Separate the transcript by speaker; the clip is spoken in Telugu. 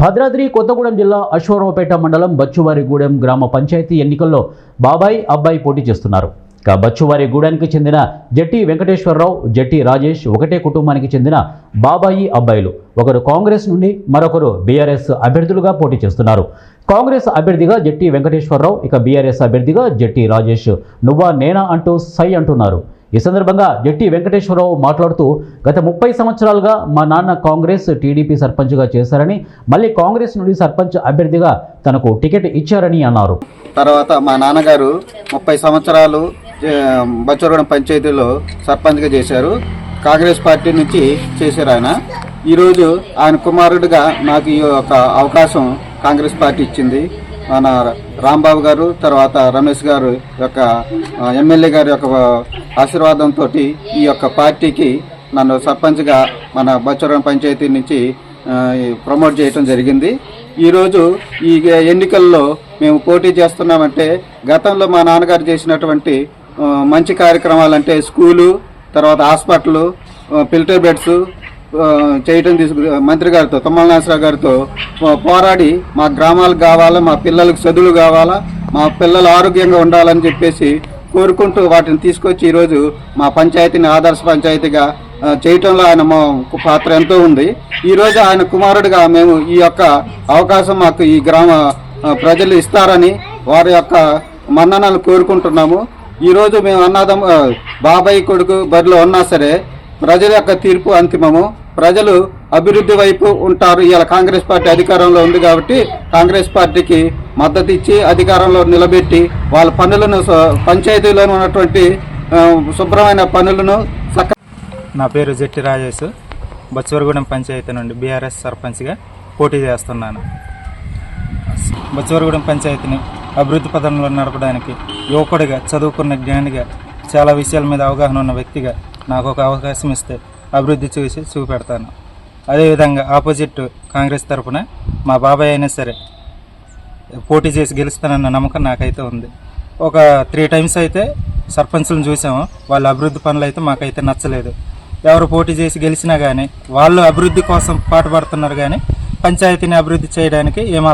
Speaker 1: భద్రాద్రి కొత్తగూడెం జిల్లా అశ్వారావుపేట మండలం బచ్చువారిగూడెం గ్రామ పంచాయతీ ఎన్నికల్లో బాబాయ్ అబ్బాయి పోటీ చేస్తున్నారు. బచ్చువారిగూడెంకి చెందిన జట్టి వెంకటేశ్వరరావు, జట్టి రాజేష్ ఒకటే కుటుంబానికి చెందిన బాబాయి అబ్బాయిలు. ఒకరు కాంగ్రెస్ నుండి, మరొకరు బీఆర్ఎస్ అభ్యర్థులుగా పోటీ చేస్తున్నారు. కాంగ్రెస్ అభ్యర్థిగా జట్టి వెంకటేశ్వరరావు, ఇక బీఆర్ఎస్ అభ్యర్థిగా జట్టి రాజేష్ నువ్వా నేనా అంటూ సై అంటున్నారు. ఈ సందర్భంగా జట్టి వెంకటేశ్వరరావు మాట్లాడుతూ, గత 30 సంవత్సరాలుగా మా నాన్న కాంగ్రెస్, టీడీపీ సర్పంచ్గా చేశారని, మళ్ళీ కాంగ్రెస్ నుండి సర్పంచ్ అభ్యర్థిగా తనకు టికెట్ ఇచ్చారని అన్నారు.
Speaker 2: తర్వాత మా నాన్నగారు 30 సంవత్సరాలు బచ్చవరగూడెం పంచాయతీలో సర్పంచ్గా చేశారు. కాంగ్రెస్ పార్టీ నుంచి చేశారు ఆయన. ఈరోజు ఆయన కుమారుడిగా నాకు ఈ యొక్క అవకాశం కాంగ్రెస్ పార్టీ ఇచ్చింది. మన రాంబాబు గారు, తర్వాత రమేష్ గారు యొక్క ఎమ్మెల్యే గారి యొక్క ఆశీర్వాదంతో ఈ యొక్క పార్టీకి నన్ను సర్పంచ్గా మన బచ్చవరగూడెం పంచాయతీ నుంచి ప్రమోట్ చేయడం జరిగింది. ఈరోజు ఈ ఎన్నికల్లో మేము పోటీ చేస్తున్నామంటే, గతంలో మా నాన్నగారు చేసినటువంటి మంచి కార్యక్రమాలంటే స్కూలు, తర్వాత హాస్పిటల్, ఫిల్టర్ బెడ్స్ చేయటం మంత్రి గారితో, తుమ్మల నాగేశ్వరరావు గారితో పోరాడి మా గ్రామాలకు కావాలా, మా పిల్లలకు చదువులు కావాలా, మా పిల్లలు ఆరోగ్యంగా ఉండాలని చెప్పేసి కోరుకుంటూ వాటిని తీసుకొచ్చి ఈరోజు మా పంచాయతీని ఆదర్శ పంచాయతీగా చేయటంలో ఆయన పాత్ర ఎంతో ఉంది. ఈరోజు ఆయన కుమారుడిగా మేము ఈ యొక్క అవకాశం మాకు ఈ గ్రామ ప్రజలు ఇస్తారని వారి యొక్క మన్ననలు కోరుకుంటున్నాము. ఈరోజు మేము బాబాయ్ కొడుకు బరిలో ఉన్నా సరే ప్రజల యొక్క తీర్పు అంతిమము. ప్రజలు అభివృద్ధి వైపు ఉంటారు. ఇవాళ కాంగ్రెస్ పార్టీ అధికారంలో ఉంది కాబట్టి కాంగ్రెస్ పార్టీకి మద్దతు ఇచ్చి అధికారంలో నిలబెట్టి వాళ్ళ పనులను, పంచాయతీలో ఉన్నటువంటి శుభ్రమైన పనులను
Speaker 3: నా పేరు జట్టి రాజేష్. బచ్చవరగూడెం పంచాయతీ నుండి బీఆర్ఎస్ సర్పంచ్గా పోటీ చేస్తున్నాను. బచ్చవరగూడెం పంచాయతీని అభివృద్ధి పథంలో నడపడానికి యువకుడిగా, చదువుకున్న జ్ఞానిగా, చాలా విషయాల మీద అవగాహన ఉన్న వ్యక్తిగా నాకు ఒక అవకాశం ఇస్తే అభివృద్ధి చూపెడతాను. అదేవిధంగా ఆపోజిట్ కాంగ్రెస్ తరఫున మా బాబాయ్ అయినా సరే పోటీ చేసి గెలుస్తానన్న నమ్మకం నాకైతే ఉంది. ఒక 3 టైమ్స్ అయితే సర్పంచ్లను చూసాము. వాళ్ళ అభివృద్ధి పనులు అయితే మాకైతే నచ్చలేదు. ఎవరు పోటీ చేసి గెలిచినా కానీ వాళ్ళు అభివృద్ధి కోసం పాటుపడుతున్నారు, కానీ పంచాయతీని అభివృద్ధి చేయడానికి ఏమాత్రం